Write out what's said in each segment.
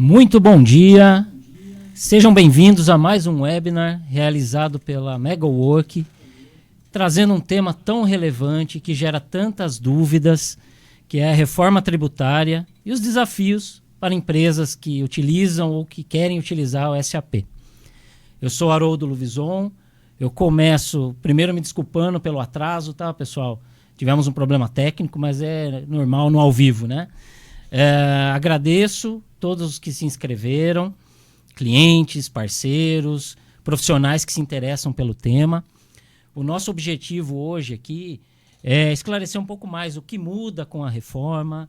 Muito bom dia, sejam bem-vindos a mais um webinar realizado pela MegaWork, trazendo um tema tão relevante que gera tantas dúvidas, que é a reforma tributária e os desafios para empresas que utilizam ou que querem utilizar o SAP. Eu sou Haroldo Luvison, eu começo primeiro me desculpando pelo atraso, tá, pessoal? Tivemos um problema técnico, mas é normal no ao vivo, né? Agradeço todos os que se inscreveram, clientes, parceiros, profissionais que se interessam pelo tema. O nosso objetivo hoje aqui é esclarecer um pouco mais o que muda com a reforma,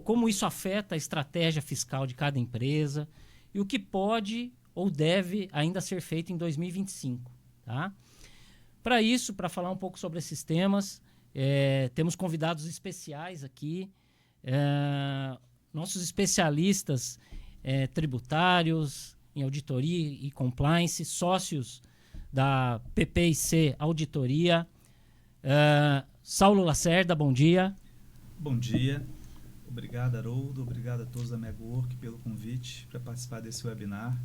como isso afeta a estratégia fiscal de cada empresa e o que pode ou deve ainda ser feito em 2025. Tá? Para isso, para falar um pouco sobre esses temas, temos convidados especiais aqui, nossos especialistas tributários em auditoria e compliance, sócios da PPIC Auditoria. Saulo Lacerda, bom dia. Bom dia. Obrigado, Haroldo. Obrigado a todos da MegaWork pelo convite para participar desse webinar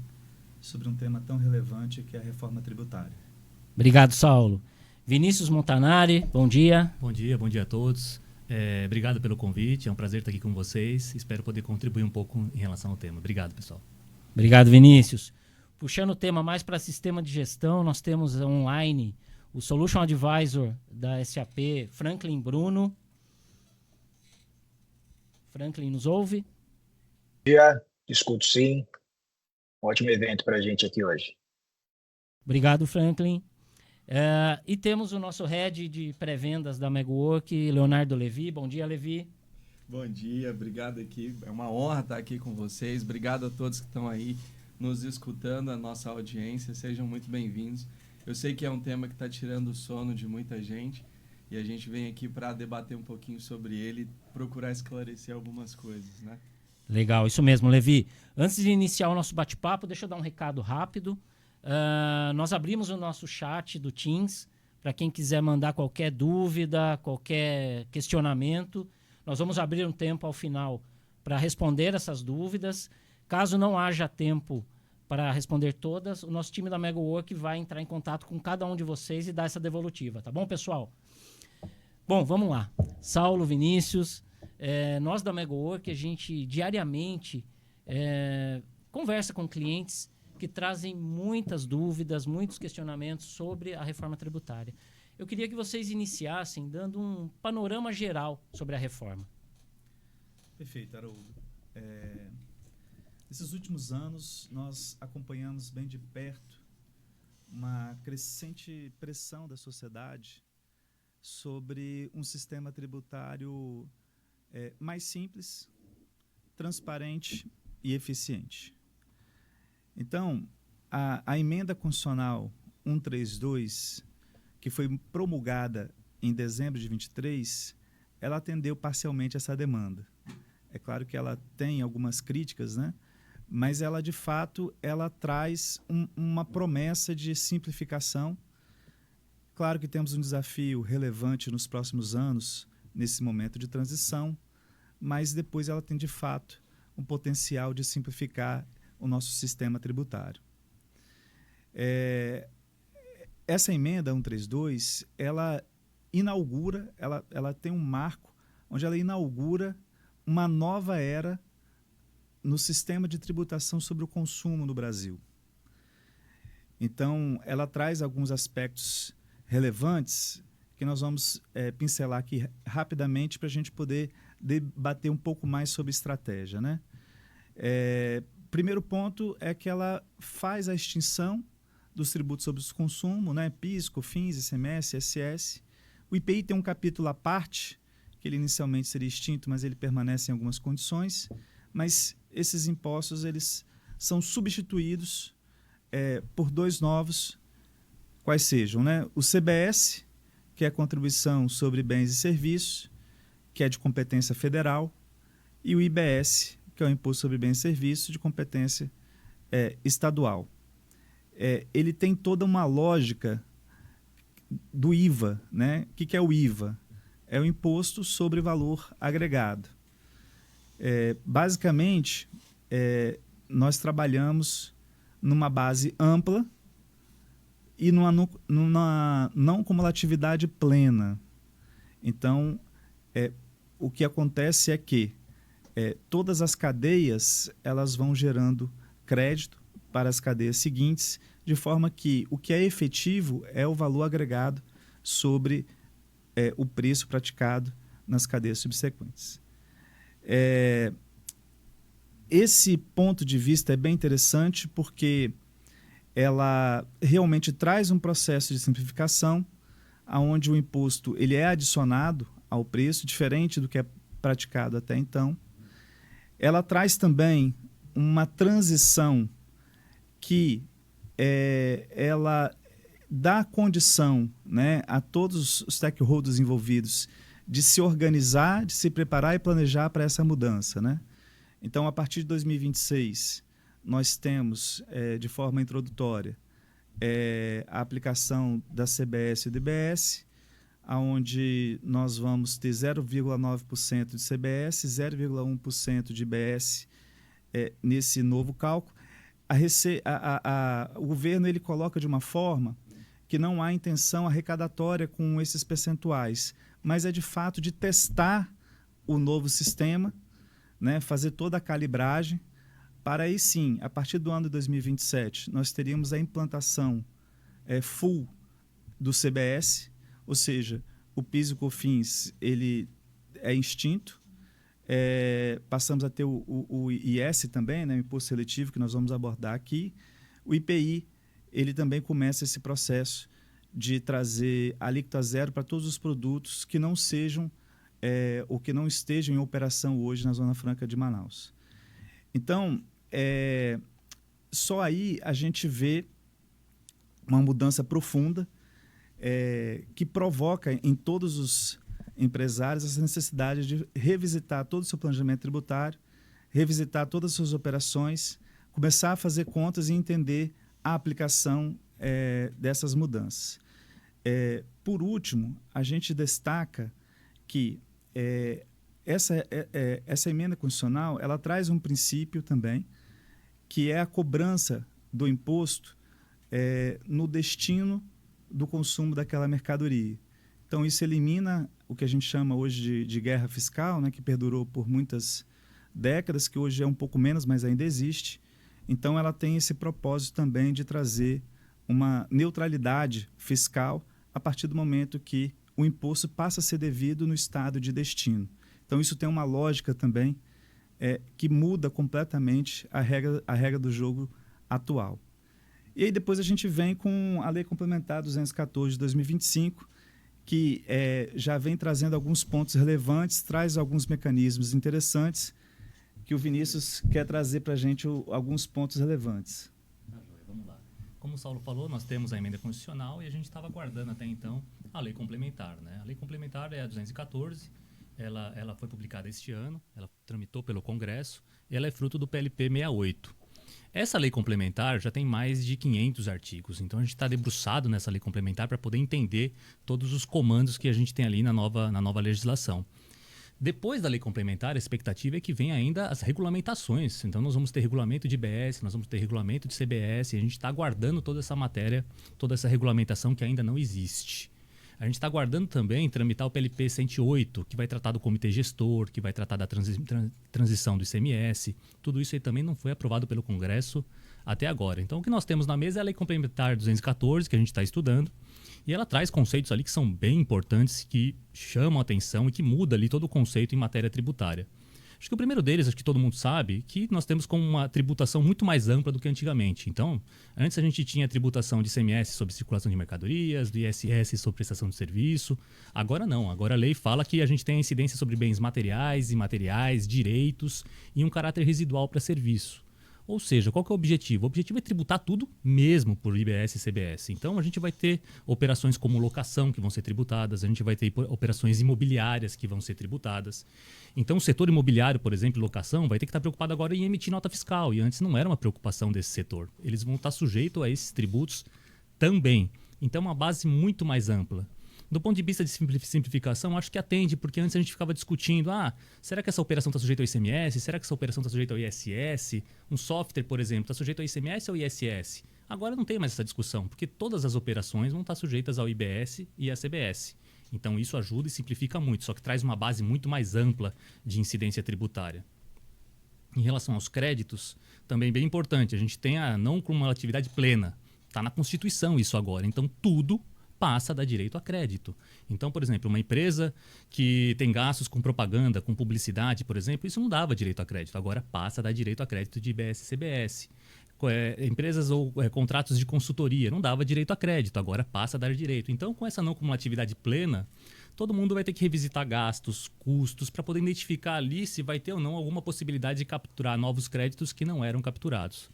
sobre um tema tão relevante que é a reforma tributária. Obrigado, Saulo. Vinícius Montanari, bom dia. Bom dia a todos. Obrigado pelo convite, é um prazer estar aqui com vocês. Espero poder contribuir um pouco em relação ao tema. Obrigado, pessoal. Obrigado, Vinícius. Puxando o tema mais para sistema de gestão, nós temos online o Solution Advisor da SAP, Franklin Bruno. Franklin, nos ouve? Bom dia, escuto sim. Um ótimo evento para a gente aqui hoje. Obrigado, Franklin. E temos o nosso head de pré-vendas da MegaWork, Leonardo Levi. Bom dia, Levi. Bom dia, obrigado aqui. É uma honra estar aqui com vocês. Obrigado a todos que estão aí nos escutando, a nossa audiência. Sejam muito bem-vindos. Eu sei que é um tema que está tirando o sono de muita gente e a gente vem aqui para debater um pouquinho sobre ele e procurar esclarecer algumas coisas, né? Legal, isso mesmo, Levi. Antes de iniciar o nosso bate-papo, deixa eu dar um recado rápido. Nós abrimos o nosso chat do Teams para quem quiser mandar qualquer dúvida, qualquer questionamento. Nós vamos abrir um tempo ao final para responder essas dúvidas. Caso não haja tempo para responder todas, o nosso time da MegaWork vai entrar em contato com cada um de vocês e dar essa devolutiva, tá bom, pessoal? Bom, vamos lá. Saulo, Vinícius, nós da MegaWork, a gente diariamente conversa com clientes que trazem muitas dúvidas, muitos questionamentos sobre a reforma tributária. Eu queria que vocês iniciassem dando um panorama geral sobre a reforma. Perfeito, Haroldo. Nesses últimos anos, nós acompanhamos bem de perto uma crescente pressão da sociedade sobre um sistema tributário mais simples, transparente e eficiente. Então, a emenda constitucional 132, que foi promulgada em dezembro de 23, ela atendeu parcialmente essa demanda. É claro que ela tem algumas críticas, né? Mas ela, de fato, ela traz uma promessa de simplificação. Claro que temos um desafio relevante nos próximos anos, nesse momento de transição, mas depois ela tem, de fato, um potencial de simplificar o nosso sistema tributário. Essa emenda 132, ela inaugura, ela tem um marco onde ela inaugura uma nova era no sistema de tributação sobre o consumo no Brasil. Então, ela traz alguns aspectos relevantes que nós vamos pincelar aqui rapidamente para a gente poder debater um pouco mais sobre estratégia, né? Primeiro ponto é que ela faz a extinção dos tributos sobre o consumo, né? PIS, COFINS, ICMS, ISS. O IPI tem um capítulo à parte, que ele inicialmente seria extinto, mas ele permanece em algumas condições. Mas esses impostos eles são substituídos por dois novos, quais sejam, né? O CBS, que é a Contribuição sobre Bens e Serviços, que é de competência federal, e o IBS, que é o Imposto sobre Bens e Serviços, de competência estadual. Ele tem toda uma lógica do IVA, né? O que é o IVA? É o Imposto sobre Valor Agregado. Basicamente, nós trabalhamos numa base ampla e numa não cumulatividade plena. Então, o que acontece é que todas as cadeias elas vão gerando crédito para as cadeias seguintes, de forma que o que é efetivo é o valor agregado sobre o preço praticado nas cadeias subsequentes. Esse ponto de vista é bem interessante porque ela realmente traz um processo de simplificação, onde o imposto ele é adicionado ao preço, diferente do que é praticado até então. Ela traz também uma transição que ela dá condição, né, a todos os stakeholders envolvidos de se organizar, de se preparar e planejar para essa mudança, né? Então, a partir de 2026, nós temos, de forma introdutória, a aplicação da CBS e do IBS, onde nós vamos ter 0,9% de CBS, 0,1% de IBS nesse novo cálculo. O governo ele coloca de uma forma que não há intenção arrecadatória com esses percentuais, mas é de fato de testar o novo sistema, né, fazer toda a calibragem, para aí sim, a partir do ano de 2027, nós teríamos a implantação full do CBS, ou seja, o PIS e o COFINS ele é extinto, passamos a ter o IS também, né, o imposto seletivo, que nós vamos abordar aqui. O IPI ele também começa esse processo de trazer alíquota zero para todos os produtos que não sejam ou que não estejam em operação hoje na Zona Franca de Manaus. Então, só aí a gente vê uma mudança profunda que provoca em todos os empresários essa necessidade de revisitar todo o seu planejamento tributário, revisitar todas as suas operações, começar a fazer contas e entender a aplicação dessas mudanças. Por último, a gente destaca que essa emenda constitucional ela traz um princípio também, que é a cobrança do imposto no destino do consumo daquela mercadoria. Então, isso elimina o que a gente chama hoje de guerra fiscal, né, que perdurou por muitas décadas, que hoje é um pouco menos, mas ainda existe. Então, ela tem esse propósito também de trazer uma neutralidade fiscal a partir do momento que o imposto passa a ser devido no estado de destino. Então, isso tem uma lógica também que muda completamente a regra do jogo atual. E aí depois a gente vem com a Lei Complementar 214 de 2025, que já vem trazendo alguns pontos relevantes, traz alguns mecanismos interessantes, que o Vinícius quer trazer para a gente alguns pontos relevantes. Vamos lá. Como o Saulo falou, nós temos a emenda constitucional e a gente estava aguardando até então a lei complementar, né? A lei complementar é a 214, ela foi publicada este ano, ela tramitou pelo Congresso e ela é fruto do PLP 68. Essa lei complementar já tem mais de 500 artigos, então a gente está debruçado nessa lei complementar para poder entender todos os comandos que a gente tem ali na nova legislação. Depois da lei complementar, a expectativa é que venha ainda as regulamentações. Então, nós vamos ter regulamento de IBS, nós vamos ter regulamento de CBS, e a gente está aguardando toda essa matéria, toda essa regulamentação que ainda não existe. A gente está aguardando também tramitar o PLP 108, que vai tratar do comitê gestor, que vai tratar da transição do ICMS. Tudo isso aí também não foi aprovado pelo Congresso até agora. Então, o que nós temos na mesa é a lei complementar 214, que a gente está estudando. E ela traz conceitos ali que são bem importantes, que chamam a atenção e que muda ali todo o conceito em matéria tributária. Acho que o primeiro deles, acho que todo mundo sabe, que nós temos como uma tributação muito mais ampla do que antigamente. Então, antes a gente tinha tributação de ICMS sobre circulação de mercadorias, do ISS sobre prestação de serviço. Agora não, agora a lei fala que a gente tem a incidência sobre bens materiais, imateriais, direitos e um caráter residual para serviço. Ou seja, qual que é o objetivo? O objetivo é tributar tudo mesmo por IBS e CBS. Então, a gente vai ter operações como locação que vão ser tributadas, a gente vai ter operações imobiliárias que vão ser tributadas. Então, o setor imobiliário, por exemplo, locação, vai ter que estar preocupado agora em emitir nota fiscal. E antes não era uma preocupação desse setor. Eles vão estar sujeitos a esses tributos também. Então, é uma base muito mais ampla. Do ponto de vista de simplificação, acho que atende, porque antes a gente ficava discutindo, será que essa operação está sujeita ao ICMS? Será que essa operação está sujeita ao ISS? Um software, por exemplo, está sujeito ao ICMS ou ISS? Agora não tem mais essa discussão, porque todas as operações vão estar sujeitas ao IBS e à CBS. Então isso ajuda e simplifica muito, só que traz uma base muito mais ampla de incidência tributária. Em relação aos créditos, também bem importante, a gente tem a não cumulatividade plena. Está na Constituição isso agora, então tudo passa a dar direito a crédito. Então, por exemplo, uma empresa que tem gastos com propaganda, com publicidade, por exemplo, isso não dava direito a crédito, agora passa a dar direito a crédito de IBS e CBS. Empresas ou contratos de consultoria, não dava direito a crédito, agora passa a dar direito. Então, com essa não cumulatividade plena, todo mundo vai ter que revisitar gastos, custos, para poder identificar ali se vai ter ou não alguma possibilidade de capturar novos créditos que não eram capturados.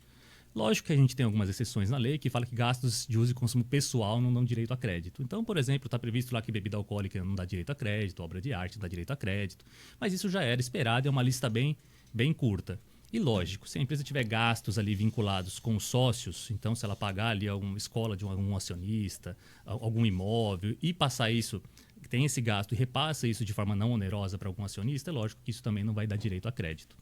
Lógico que a gente tem algumas exceções na lei que fala que gastos de uso e consumo pessoal não dão direito a crédito. Então, por exemplo, está previsto lá que bebida alcoólica não dá direito a crédito, obra de arte não dá direito a crédito. Mas isso já era esperado, é uma lista bem curta. E lógico, se a empresa tiver gastos ali vinculados com os sócios, então se ela pagar ali alguma escola de algum acionista, algum imóvel e passar isso, tem esse gasto e repassa isso de forma não onerosa para algum acionista, é lógico que isso também não vai dar direito a crédito.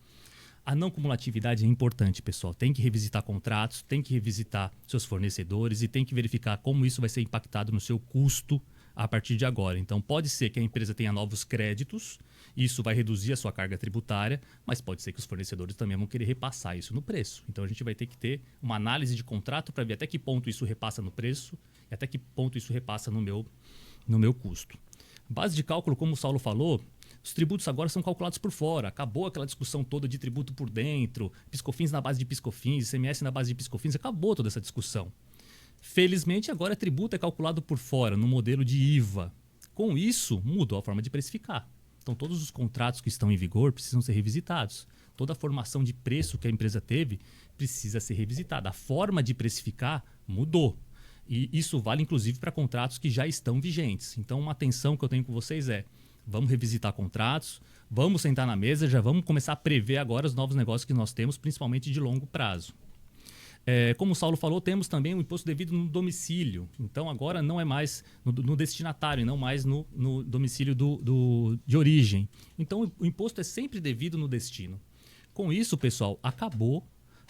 A não cumulatividade é importante, pessoal. Tem que revisitar contratos, tem que revisitar seus fornecedores e tem que verificar como isso vai ser impactado no seu custo a partir de agora. Então, pode ser que a empresa tenha novos créditos, isso vai reduzir a sua carga tributária, mas pode ser que os fornecedores também vão querer repassar isso no preço. Então, a gente vai ter que ter uma análise de contrato para ver até que ponto isso repassa no preço e até que ponto isso repassa no meu custo. Base de cálculo, como o Saulo falou, os tributos agora são calculados por fora. Acabou aquela discussão toda de tributo por dentro, PiscoFins na base de PiscoFins, ICMS na base de PiscoFins, acabou toda essa discussão. Felizmente, agora tributo é calculado por fora, no modelo de IVA. Com isso, mudou a forma de precificar. Então, todos os contratos que estão em vigor precisam ser revisitados. Toda a formação de preço que a empresa teve precisa ser revisitada. A forma de precificar mudou. E isso vale, inclusive, para contratos que já estão vigentes. Então, uma atenção que eu tenho com vocês é: vamos revisitar contratos, vamos sentar na mesa, já vamos começar a prever agora os novos negócios que nós temos, principalmente de longo prazo. Como o Saulo falou, temos também o imposto devido no domicílio. Então, agora não é mais no destinatário, não mais no domicílio de origem. Então, o imposto é sempre devido no destino. Com isso, pessoal, acabou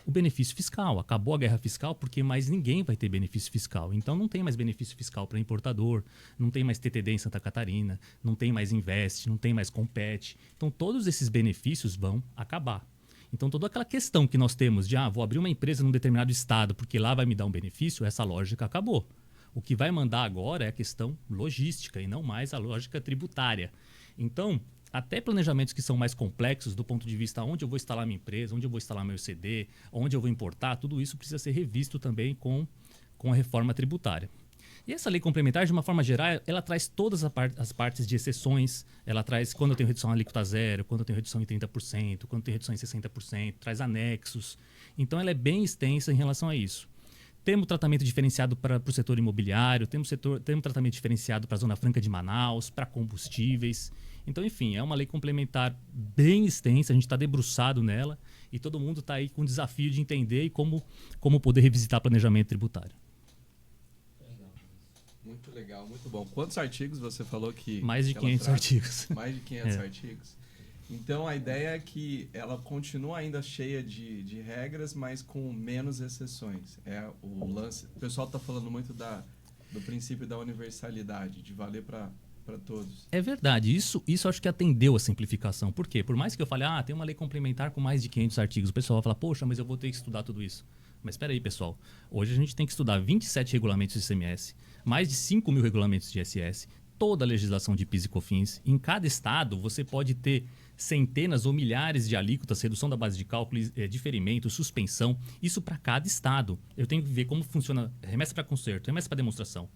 o benefício fiscal, acabou a guerra fiscal, porque mais ninguém vai ter benefício fiscal. Então, não tem mais benefício fiscal para importador, não tem mais TTD em Santa Catarina, não tem mais Invest, não tem mais Compete. Então, todos esses benefícios vão acabar. Então, toda aquela questão que nós temos de vou abrir uma empresa num determinado estado porque lá vai me dar um benefício, essa lógica acabou. O que vai mandar agora é a questão logística e não mais a lógica tributária. Então, até planejamentos que são mais complexos do ponto de vista onde eu vou instalar minha empresa, onde eu vou instalar meu CD, onde eu vou importar, tudo isso precisa ser revisto também com a reforma tributária. E essa lei complementar, de uma forma geral, ela traz todas as partes de exceções. Ela traz quando eu tenho redução alíquota zero, quando eu tenho redução em 30%, quando eu tenho redução em 60%, traz anexos. Então, ela é bem extensa em relação a isso. Temos tratamento diferenciado para o setor imobiliário, temos tratamento diferenciado para a Zona Franca de Manaus, para combustíveis. Então, enfim, é uma lei complementar bem extensa, a gente está debruçado nela e todo mundo está aí com o desafio de entender e como poder revisitar planejamento tributário. Muito legal, muito bom. Quantos artigos você falou que... Mais de 500 artigos. Mais de 500 artigos. Então, a ideia é que ela continua ainda cheia de regras, mas com menos exceções. É o lance... O pessoal está falando muito do princípio da universalidade, de valer para todos. É verdade. Isso acho que atendeu a simplificação. Por quê? Por mais que eu fale, tem uma lei complementar com mais de 500 artigos, o pessoal vai falar, poxa, mas eu vou ter que estudar tudo isso. Mas espera aí, pessoal. Hoje a gente tem que estudar 27 regulamentos de ICMS, mais de 5 mil regulamentos de ISS, toda a legislação de PIS e COFINS. Em cada estado, você pode ter centenas ou milhares de alíquotas, redução da base de cálculo, diferimento, suspensão. Isso para cada estado. Eu tenho que ver como funciona remessa para conserto, remessa para demonstração,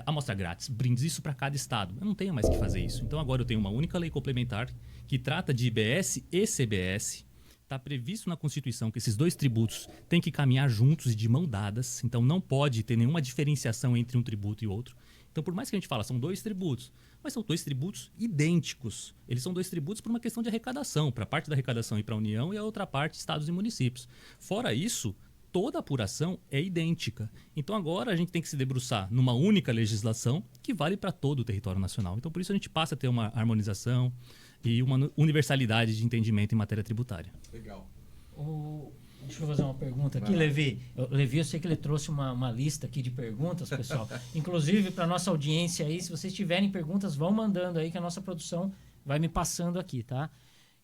amostra grátis, brindes, isso para cada estado. Eu não tenho mais que fazer isso. Então, agora eu tenho uma única lei complementar que trata de IBS e CBS. Está previsto na Constituição que esses dois tributos têm que caminhar juntos e de mão dadas. Então, não pode ter nenhuma diferenciação entre um tributo e outro. Então, por mais que a gente fale, são dois tributos, mas são dois tributos idênticos. Eles são dois tributos por uma questão de arrecadação, para a parte da arrecadação e para a União e a outra parte, estados e municípios. Fora isso, toda a apuração é idêntica. Então agora a gente tem que se debruçar numa única legislação que vale para todo o território nacional. Então por isso a gente passa a ter uma harmonização e uma universalidade de entendimento em matéria tributária. Legal. Deixa eu fazer uma pergunta aqui, Levi. Levi, eu sei que ele trouxe uma lista aqui de perguntas, pessoal. Inclusive, para nossa audiência aí, se vocês tiverem perguntas, vão mandando aí que a nossa produção vai me passando aqui, tá?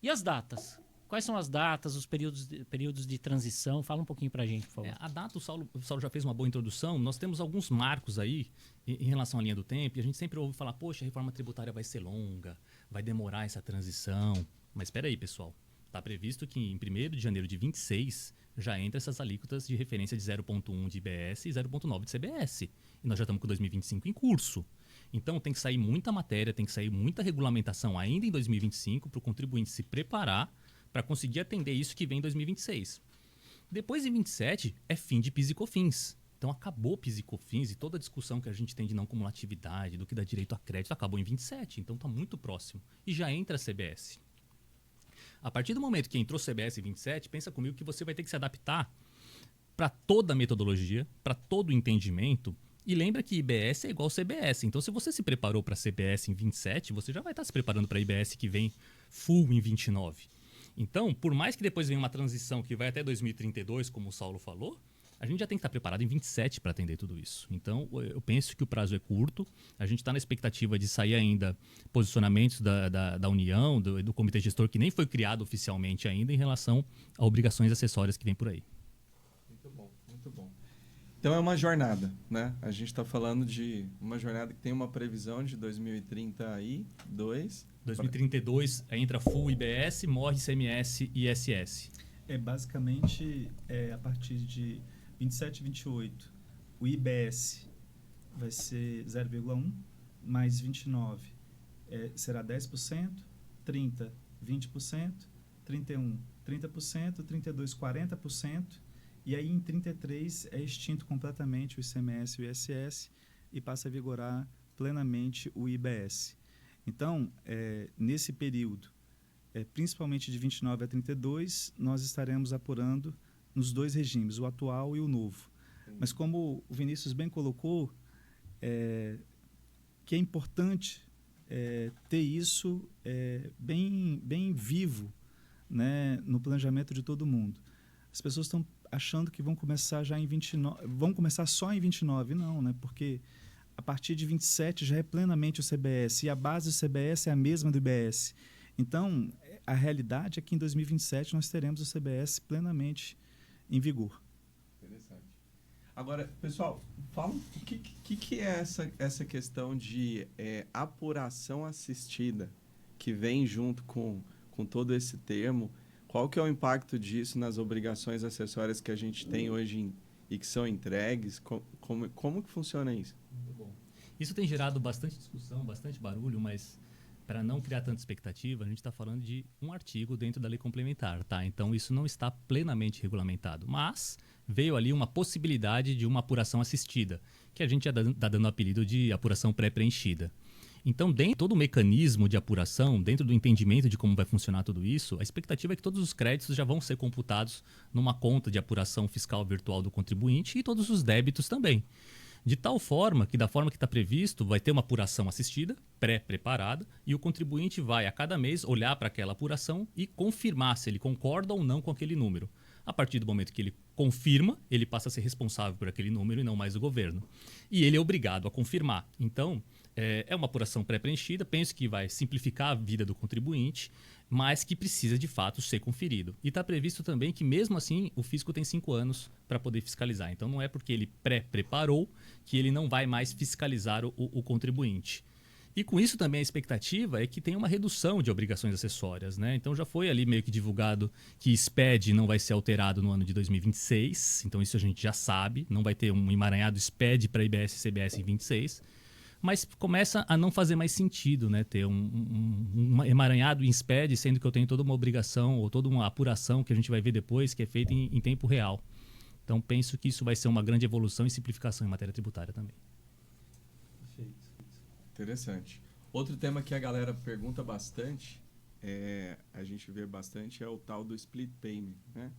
E as datas? Quais são as datas, os períodos de transição? Fala um pouquinho para a gente, por favor. A data, o Saulo já fez uma boa introdução. Nós temos alguns marcos aí em relação à linha do tempo. E a gente sempre ouve falar, poxa, a reforma tributária vai ser longa, vai demorar essa transição. Mas espera aí, pessoal. Está previsto que em 1º de janeiro de 26 já entra essas alíquotas de referência de 0,1 de IBS e 0,9 de CBS. E nós já estamos com 2025 em curso. Então tem que sair muita matéria, tem que sair muita regulamentação ainda em 2025 para o contribuinte se preparar para conseguir atender isso que vem em 2026. Depois em 27 é fim de PIS e COFINS. Então acabou PIS e COFINS e toda a discussão que a gente tem de não cumulatividade, do que dá direito a crédito, acabou em 27. Então está muito próximo. E já entra a CBS. A partir do momento que entrou CBS 27, pensa comigo que você vai ter que se adaptar para toda a metodologia, para todo o entendimento. E lembra que IBS é igual CBS. Então, se você se preparou para CBS em 27, você já vai estar se preparando para IBS que vem full em 29. Então, por mais que depois venha uma transição que vai até 2032, como o Saulo falou, a gente já tem que estar preparado em 27 para atender tudo isso. Então, eu penso que o prazo é curto. A gente está na expectativa de sair ainda posicionamentos da União, do Comitê Gestor, que nem foi criado oficialmente ainda, em relação a obrigações acessórias que vem por aí. Muito bom, muito bom. Então é uma jornada, né? A gente está falando de uma jornada que tem uma previsão de 2032. 2032 entra full IBS, morre ICMS e ISS. Basicamente, a partir de 27 e 28, o IBS vai ser 0,1, mais 29 será 10%, 30, 20%, 31, 30%, 32, 40%, e aí em 33 é extinto completamente o ICMS e o ISS e passa a vigorar plenamente o IBS. Então, nesse período, principalmente de 29 a 32, nós estaremos apurando nos dois regimes, o atual e o novo. Mas como o Vinícius bem colocou, que é importante ter isso bem vivo, né, no planejamento de todo mundo. As pessoas estão achando que vão começar já em 29, vão começar só em 29, não, né? Porque a partir de 27 já é plenamente o CBS e a base do CBS é a mesma do IBS. Então, a realidade é que em 2027 nós teremos o CBS plenamente em vigor. Interessante. Agora, pessoal, fala o que é essa questão de apuração assistida que vem junto com todo esse termo. Qual que é o impacto disso nas obrigações acessórias que a gente tem hoje e que são entregues? Como que funciona isso? Muito bom. Isso tem gerado bastante discussão, bastante barulho, mas para não criar tanta expectativa, a gente está falando de um artigo dentro da lei complementar, tá? Então isso não está plenamente regulamentado, mas veio ali uma possibilidade de uma apuração assistida, que a gente já está dando o apelido de apuração pré-preenchida. Então, dentro de todo o mecanismo de apuração, dentro do entendimento de como vai funcionar tudo isso, a expectativa é que todos os créditos já vão ser computados numa conta de apuração fiscal virtual do contribuinte e todos os débitos também. De tal forma que, da forma que está previsto, vai ter uma apuração assistida, pré-preparada, e o contribuinte vai, a cada mês, olhar para aquela apuração e confirmar se ele concorda ou não com aquele número. A partir do momento que ele confirma, ele passa a ser responsável por aquele número e não mais o governo. E ele é obrigado a confirmar. Então, é uma apuração pré-preenchida, penso que vai simplificar a vida do contribuinte, mas que precisa de fato ser conferido. E está previsto também que, mesmo assim, o fisco tem 5 anos para poder fiscalizar. Então, não é porque ele pré-preparou que ele não vai mais fiscalizar o contribuinte. E com isso também a expectativa é que tenha uma redução de obrigações acessórias, né? Então já foi ali meio que divulgado que SPED não vai ser alterado no ano de 2026, então isso a gente já sabe, não vai ter um emaranhado SPED para IBS e CBS em 26, mas começa a não fazer mais sentido, né? Ter um emaranhado em SPED, sendo que eu tenho toda uma obrigação ou toda uma apuração que a gente vai ver depois, que é feita em tempo real. Então penso que isso vai ser uma grande evolução e simplificação em matéria tributária também. Interessante. Outro tema que a galera pergunta bastante, a gente vê bastante, é o tal do split payment, né?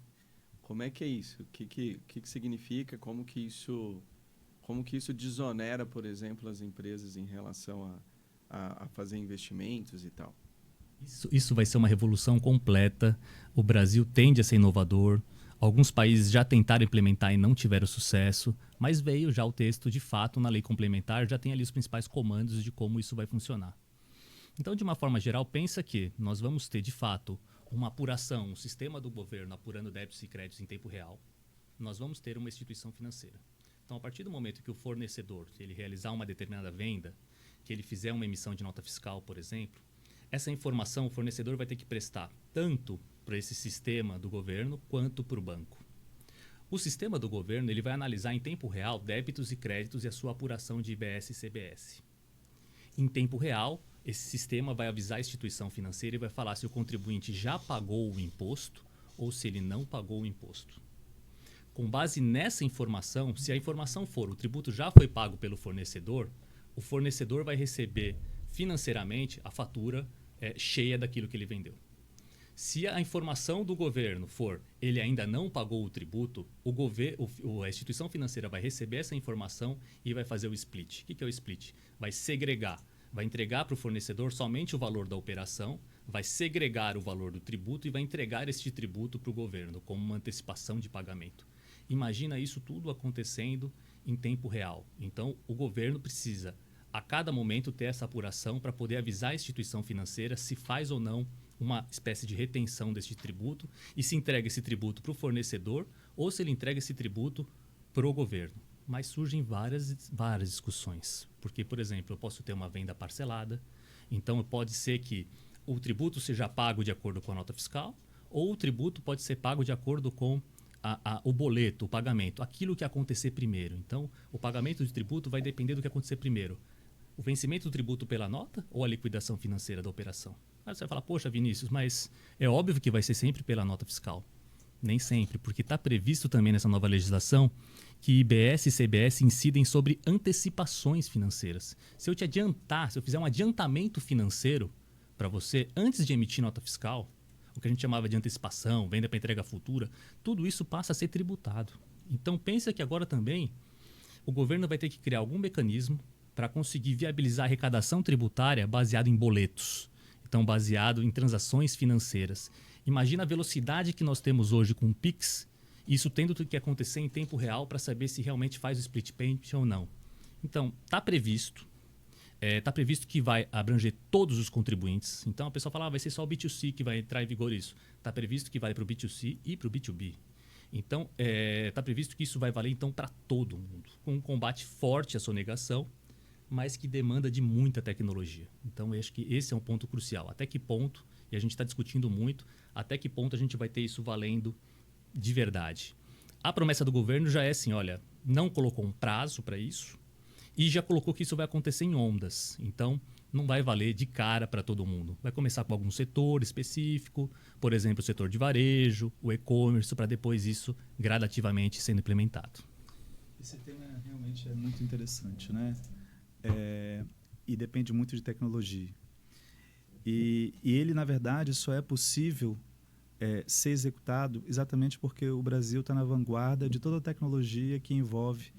Como é que é isso? O que significa? Como que isso desonera, por exemplo, as empresas em relação a fazer investimentos e tal? Isso vai ser uma revolução completa. O Brasil tende a ser inovador. Alguns países já tentaram implementar e não tiveram sucesso, mas veio já o texto, de fato, na lei complementar, já tem ali os principais comandos de como isso vai funcionar. Então, de uma forma geral, pensa que nós vamos ter, de fato, uma apuração, um sistema do governo apurando débitos e créditos em tempo real. Nós vamos ter uma instituição financeira. Então, a partir do momento que o fornecedor, ele realizar uma determinada venda, que ele fizer uma emissão de nota fiscal, por exemplo, essa informação o fornecedor vai ter que prestar tanto para esse sistema do governo quanto para o banco. O sistema do governo ele vai analisar em tempo real débitos e créditos e a sua apuração de IBS e CBS. Em tempo real, esse sistema vai avisar a instituição financeira e vai falar se o contribuinte já pagou o imposto ou se ele não pagou o imposto. Com base nessa informação, se a informação for o tributo já foi pago pelo fornecedor, o fornecedor vai receber financeiramente a fatura cheia daquilo que ele vendeu. Se a informação do governo for ele ainda não pagou o tributo, a instituição financeira vai receber essa informação e vai fazer o split. O que é o split? Vai segregar, vai entregar para o fornecedor somente o valor da operação, vai segregar o valor do tributo e vai entregar este tributo para o governo como uma antecipação de pagamento. Imagina isso tudo acontecendo em tempo real. Então, o governo precisa, a cada momento, ter essa apuração para poder avisar a instituição financeira se faz ou não uma espécie de retenção desse tributo e se entrega esse tributo para o fornecedor ou se ele entrega esse tributo para o governo. Mas surgem várias discussões. Porque, por exemplo, eu posso ter uma venda parcelada, então pode ser que o tributo seja pago de acordo com a nota fiscal ou o tributo pode ser pago de acordo com o boleto, o pagamento, aquilo que acontecer primeiro. Então, o pagamento de tributo vai depender do que acontecer primeiro. O vencimento do tributo pela nota ou a liquidação financeira da operação? Aí você vai falar, poxa, Vinícius, mas é óbvio que vai ser sempre pela nota fiscal. Nem sempre, porque está previsto também nessa nova legislação que IBS e CBS incidem sobre antecipações financeiras. Se eu te adiantar, se eu fizer um adiantamento financeiro para você antes de emitir nota fiscal, o que a gente chamava de antecipação, venda para entrega futura, tudo isso passa a ser tributado. Então pensa que agora também o governo vai ter que criar algum mecanismo para conseguir viabilizar a arrecadação tributária baseado em boletos. Então, baseado em transações financeiras. Imagina a velocidade que nós temos hoje com o Pix, isso tendo que acontecer em tempo real para saber se realmente faz o split payment ou não. Então, está previsto que vai abranger todos os contribuintes. Então, a pessoa fala, vai ser só o B2C que vai entrar em vigor isso. Está previsto que vale para o B2C e para o B2B. Então, está previsto que isso vai valer então para todo mundo, com um combate forte à sonegação, mas que demanda de muita tecnologia. Então, eu acho que esse é um ponto crucial. Até que ponto, e a gente está discutindo muito, até que ponto a gente vai ter isso valendo de verdade. A promessa do governo já é assim, olha, não colocou um prazo para isso e já colocou que isso vai acontecer em ondas. Então, não vai valer de cara para todo mundo. Vai começar com algum setor específico, por exemplo, o setor de varejo, o e-commerce, para depois isso gradativamente sendo implementado. Esse tema realmente é muito interessante, né? E depende muito de tecnologia. E ele, na verdade, só é possível ser executado exatamente porque o Brasil está na vanguarda de toda a tecnologia que envolve,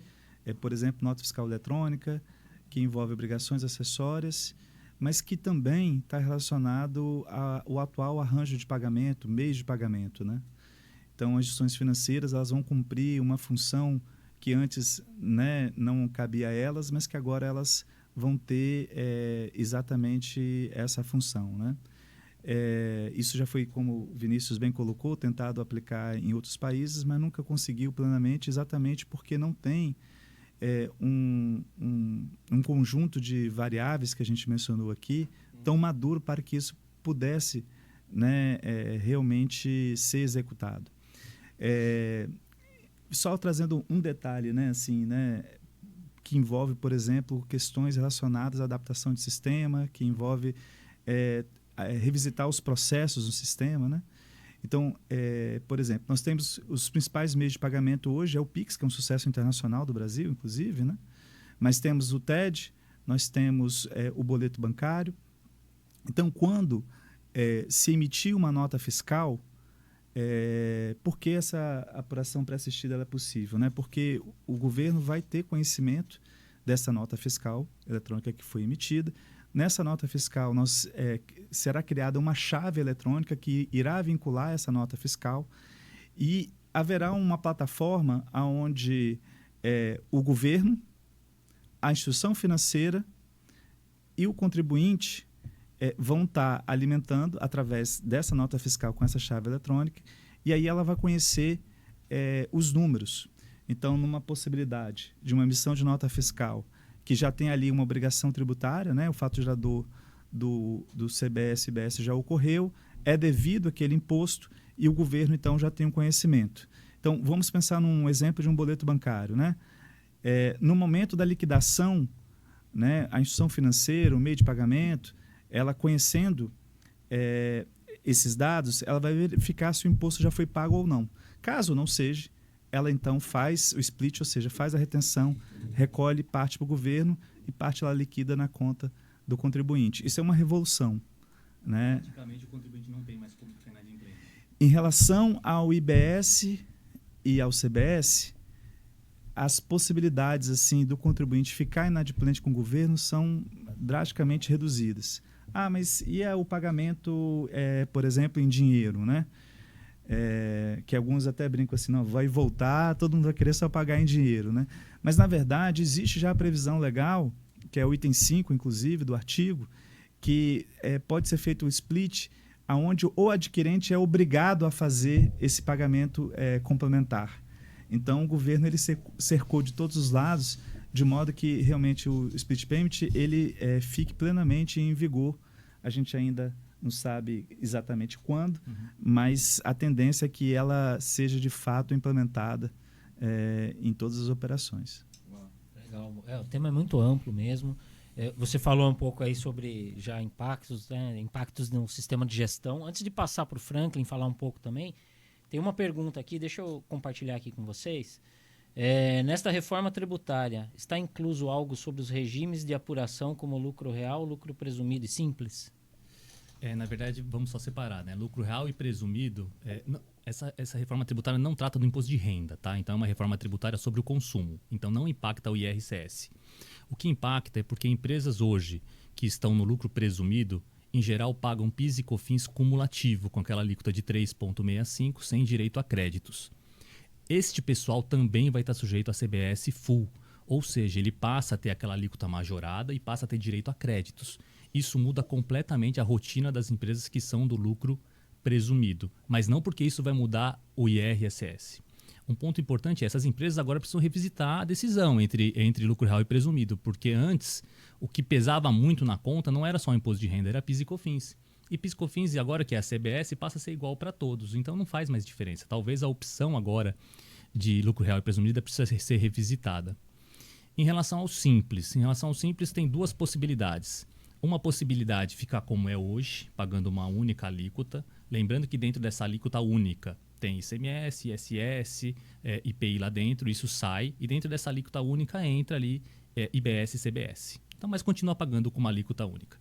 por exemplo, nota fiscal eletrônica, que envolve obrigações acessórias, mas que também está relacionado ao atual arranjo de pagamento, meios de pagamento, né? Então, as instituições financeiras elas vão cumprir uma função que antes, né, não cabia a elas, mas que agora elas vão ter exatamente essa função, né? Isso já foi, como o Vinícius bem colocou, tentado aplicar em outros países, mas nunca conseguiu plenamente, exatamente porque não tem um conjunto de variáveis que a gente mencionou aqui tão maduro para que isso pudesse, né, realmente ser executado. Só trazendo um detalhe, né, assim, né, que envolve, por exemplo, questões relacionadas à adaptação de sistema, que envolve revisitar os processos do sistema, né? Então, por exemplo, nós temos os principais meios de pagamento hoje, é o Pix, que é um sucesso internacional do Brasil, inclusive, né? Mas temos o TED, nós temos o boleto bancário. Então, quando se emitir uma nota fiscal, por que essa apuração pré-assistida ela é possível, né? Porque o governo vai ter conhecimento dessa nota fiscal eletrônica que foi emitida. Nessa nota fiscal, será criada uma chave eletrônica que irá vincular essa nota fiscal e haverá uma plataforma onde o governo, a instituição financeira e o contribuinte vão estar alimentando através dessa nota fiscal com essa chave eletrônica, e aí ela vai conhecer os números. Então, numa possibilidade de uma emissão de nota fiscal que já tem ali uma obrigação tributária, né? O fato gerador do CBS e IBS já ocorreu, é devido àquele imposto e o governo, então, já tem um conhecimento. Então, vamos pensar num exemplo de um boleto bancário, né? No momento da liquidação, né, a instituição financeira, o meio de pagamento, ela conhecendo esses dados, ela vai verificar se o imposto já foi pago ou não. Caso não seja, ela então faz o split, ou seja, faz a retenção, recolhe parte para o governo e parte ela liquida na conta do contribuinte. Isso é uma revolução, né? Praticamente o contribuinte não tem mais como ficar inadimplente. Em relação ao IBS e ao CBS, as possibilidades assim do contribuinte ficar inadimplente com o governo são drasticamente reduzidas. Mas e o pagamento, por exemplo, em dinheiro, né? Que alguns até brincam assim, não, vai voltar, todo mundo vai querer só pagar em dinheiro, né? Mas, na verdade, existe já a previsão legal, que é o item 5, inclusive, do artigo, que pode ser feito o split, onde o adquirente é obrigado a fazer esse pagamento complementar. Então, o governo ele cercou de todos os lados, de modo que realmente o split payment ele fique plenamente em vigor. A gente ainda não sabe exatamente quando, mas a tendência é que ela seja de fato implementada em todas as operações. Legal. O tema é muito amplo mesmo. Você falou um pouco aí sobre já impactos, né? Impactos no sistema de gestão. Antes de passar para o Franklin falar um pouco também, tem uma pergunta aqui, deixa eu compartilhar aqui com vocês. Nesta reforma tributária, está incluso algo sobre os regimes de apuração como lucro real, lucro presumido e simples? Na verdade, vamos só separar, né? Lucro real e presumido. Essa reforma tributária não trata do imposto de renda, tá? Então é uma reforma tributária sobre o consumo. Então não impacta o IRCS. O que impacta é porque empresas hoje que estão no lucro presumido, em geral, pagam PIS e COFINS cumulativo, com aquela alíquota de 3,65, sem direito a créditos. Este pessoal também vai estar sujeito a CBS full, ou seja, ele passa a ter aquela alíquota majorada e passa a ter direito a créditos. Isso muda completamente a rotina das empresas que são do lucro presumido, mas não porque isso vai mudar o IRSS. Um ponto importante é essas empresas agora precisam revisitar a decisão entre lucro real e presumido, porque antes o que pesava muito na conta não era só o imposto de renda, era PIS e COFINS. E PIS e COFINS, agora que é a CBS, passa a ser igual para todos, então não faz mais diferença. Talvez a opção agora de lucro real e presumido precisa ser revisitada. Em relação ao Simples tem duas possibilidades. Uma possibilidade ficar como é hoje, pagando uma única alíquota, lembrando que dentro dessa alíquota única tem ICMS, ISS, IPI lá dentro, isso sai, e dentro dessa alíquota única entra ali IBS e CBS. Então, mas continua pagando com uma alíquota única.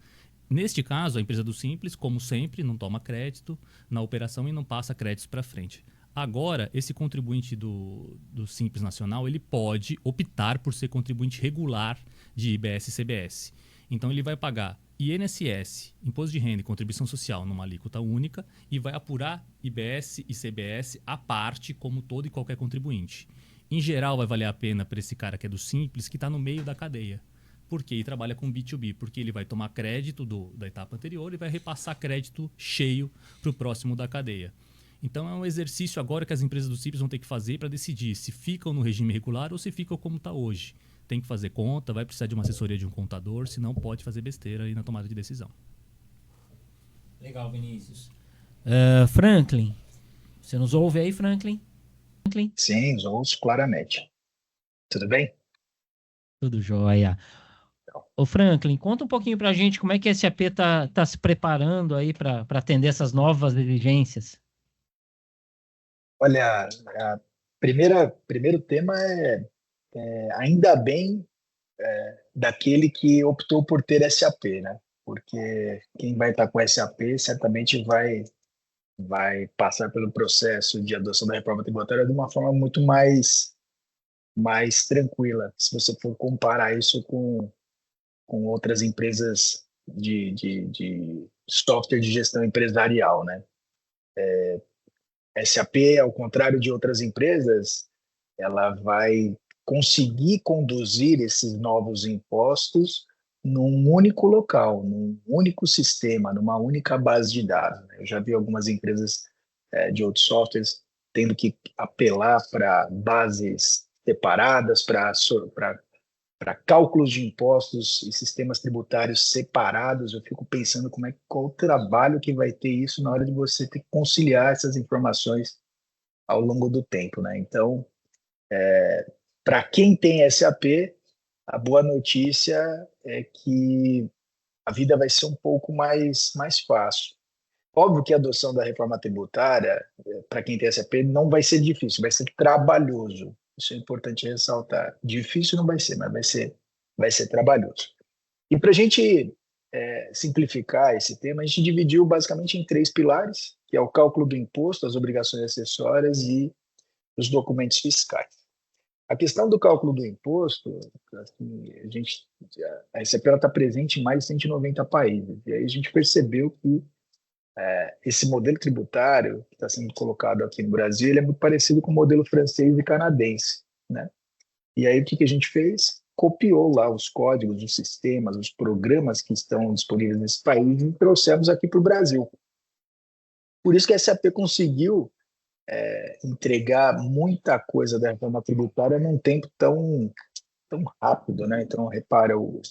Neste caso, a empresa do Simples, como sempre, não toma crédito na operação e não passa créditos para frente. Agora, esse contribuinte do Simples Nacional, ele pode optar por ser contribuinte regular de IBS e CBS. Então, ele vai pagar INSS, Imposto de Renda e Contribuição Social numa alíquota única e vai apurar IBS e CBS à parte, como todo e qualquer contribuinte. Em geral, vai valer a pena para esse cara que é do Simples, que está no meio da cadeia. Por quê? Ele trabalha com B2B, porque ele vai tomar crédito da etapa anterior e vai repassar crédito cheio para o próximo da cadeia. Então, é um exercício agora que as empresas do Simples vão ter que fazer para decidir se ficam no regime regular ou se ficam como está hoje. Tem que fazer conta, vai precisar de uma assessoria de um contador, senão pode fazer besteira aí na tomada de decisão. Legal, Vinícius. Franklin, você nos ouve aí, Franklin? Sim, os ouço claramente. Tudo bem? Tudo jóia. Ô Franklin, conta um pouquinho pra gente como é que a SAP tá se preparando aí para atender essas novas exigências. Olha, primeiro tema ainda bem daquele que optou por ter SAP, né? Porque quem vai estar com SAP certamente vai vai passar pelo processo de adoção da reforma tributária de uma forma muito mais tranquila, se você for comparar isso com outras empresas de software de gestão empresarial, né? SAP, ao contrário de outras empresas, ela vai conseguir conduzir esses novos impostos num único local, num único sistema, numa única base de dados, né? Eu já vi algumas empresas de outros softwares tendo que apelar para bases separadas, para cálculos de impostos e sistemas tributários separados. Eu fico pensando qual o trabalho que vai ter isso na hora de você ter que conciliar essas informações ao longo do tempo, né? Então, para quem tem SAP, a boa notícia é que a vida vai ser um pouco mais fácil. Óbvio que a adoção da reforma tributária, para quem tem SAP, não vai ser difícil, vai ser trabalhoso. Isso é importante ressaltar. Difícil não vai ser, mas vai ser trabalhoso. E para a gente simplificar esse tema, a gente dividiu basicamente em 3 pilares, que é o cálculo do imposto, as obrigações acessórias e os documentos fiscais. A questão do cálculo do imposto, assim, a SAP está presente em mais de 190 países, e aí a gente percebeu que esse modelo tributário que está sendo colocado aqui no Brasil, ele é muito parecido com o modelo francês e canadense, né? E aí o que a gente fez? Copiou lá os códigos, os sistemas, os programas que estão disponíveis nesse país e trouxemos aqui para o Brasil. Por isso que a SAP conseguiu entregar muita coisa da reforma tributária num tempo tão rápido, né? Então, repara, o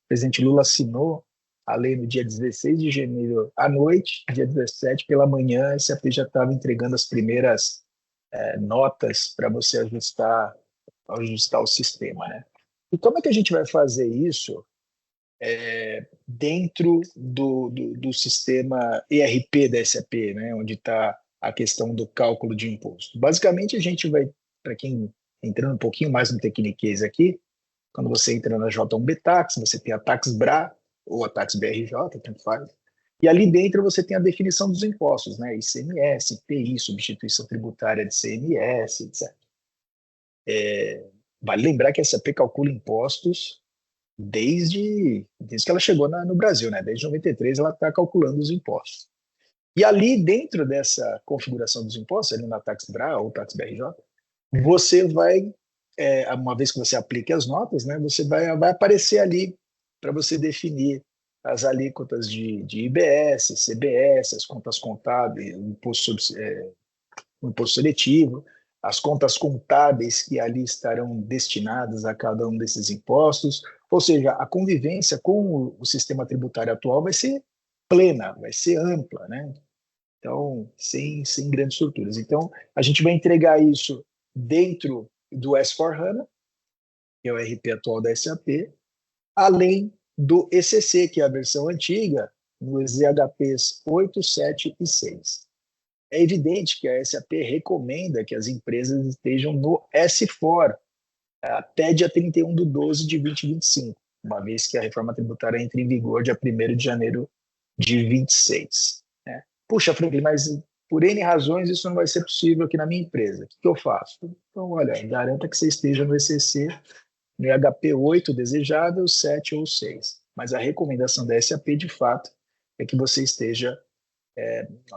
presidente Lula assinou a lei no dia 16 de janeiro à noite, dia 17 pela manhã, a SAP já estava entregando as primeiras notas para você ajustar o sistema, né? E como é que a gente vai fazer isso dentro do sistema ERP da SAP, né? Onde está a questão do cálculo de imposto? Basicamente, a gente vai, para quem entrando um pouquinho mais no tecniquez aqui, quando você entra na J1B Tax, você tem a Tax BRA ou a Tax BRJ, tanto faz. E ali dentro você tem a definição dos impostos, né? ICMS, IPI, substituição tributária de CMS, etc. Vale lembrar que a SAP calcula impostos desde que ela chegou no Brasil, né? Desde 93 ela está calculando os impostos. E ali dentro dessa configuração dos impostos, ali na Tax BRA ou Tax BRJ, você vai, uma vez que você aplique as notas, né, você vai aparecer ali para você definir as alíquotas de IBS, CBS, as contas contábeis, o imposto seletivo, as contas contábeis que ali estarão destinadas a cada um desses impostos. Ou seja, a convivência com o sistema tributário atual vai ser plena, vai ser ampla, né? Então, sem grandes estruturas. Então, a gente vai entregar isso dentro do S/4HANA, que é o ERP atual da SAP, além do ECC, que é a versão antiga, nos EHPs 8, 7 e 6. É evidente que a SAP recomenda que as empresas estejam no S4 até dia 31 de 12 de 2025, uma vez que a reforma tributária entra em vigor dia 1º de janeiro de 26. Né? Puxa, Franklin, mas por N razões isso não vai ser possível aqui na minha empresa. O que eu faço? Então, olha, garanta que você esteja no ECC, no EHP 8 desejável, 7 ou 6. Mas a recomendação da SAP, de fato, é que você esteja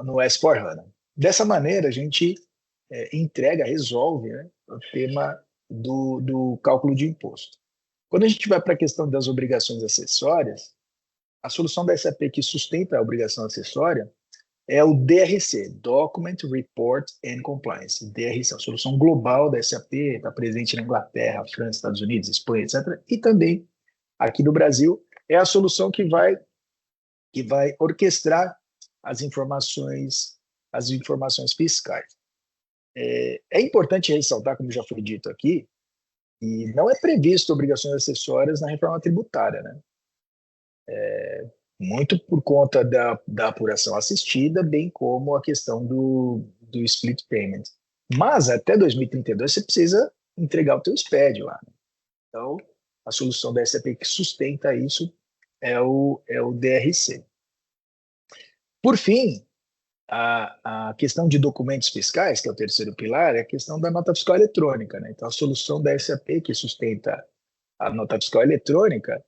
no S/4HANA. Dessa maneira, a gente resolve, né, o tema do cálculo de imposto. Quando a gente vai para a questão das obrigações acessórias, a solução da SAP que sustenta a obrigação acessória é o DRC, Document Report and Compliance. DRC é a solução global da SAP, está presente na Inglaterra, França, Estados Unidos, Espanha, etc. E também aqui no Brasil é a solução que vai orquestrar as informações fiscais. É importante ressaltar, como já foi dito aqui, que não é previsto obrigações acessórias na reforma tributária, né? Muito por conta da apuração assistida, bem como a questão do split payment. Mas até 2032 você precisa entregar o teu SPED lá. Né? Então, a solução da SAP que sustenta isso é o DRC. Por fim, A questão de documentos fiscais, que é o terceiro pilar, é a questão da nota fiscal eletrônica, né? Então, a solução da SAP que sustenta a nota fiscal eletrônica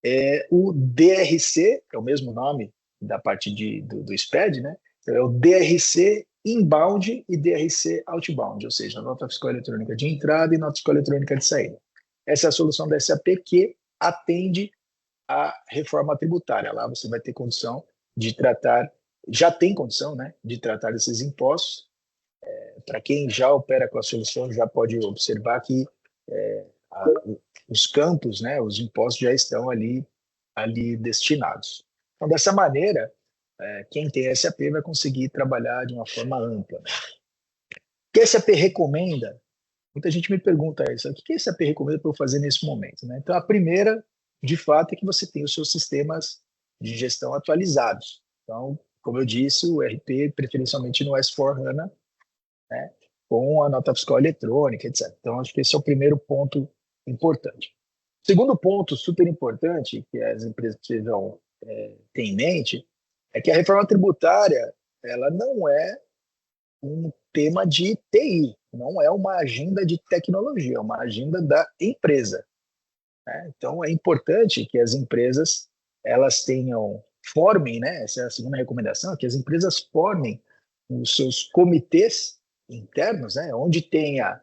é o DRC, que é o mesmo nome da parte do SPED, né? Então, é o DRC inbound e DRC outbound, ou seja, a nota fiscal eletrônica de entrada e nota fiscal eletrônica de saída. Essa é a solução da SAP que atende à reforma tributária. Lá você vai ter condição de tratar, já tem condição, né, de tratar esses impostos. Para quem já opera com a solução, já pode observar que a, os campos, né, os impostos já estão ali destinados. Então, dessa maneira, quem tem SAP vai conseguir trabalhar de uma forma ampla. Né? O que a SAP recomenda? Muita gente me pergunta isso, o que a SAP recomenda para eu fazer nesse momento? Né? Então, a primeira, de fato, é que você tenha os seus sistemas de gestão atualizados. Então, como eu disse, o RP, preferencialmente no S/4HANA, né, com a nota fiscal eletrônica, etc. Então, acho que esse é o primeiro ponto importante. Segundo ponto super importante que as empresas precisam ter em mente é que a reforma tributária ela não é um tema de TI, não é uma agenda de tecnologia, é uma agenda da empresa. Né? Então, é importante que as empresas elas formem, né? Essa é a segunda recomendação, que as empresas formem os seus comitês internos, né? Onde tenha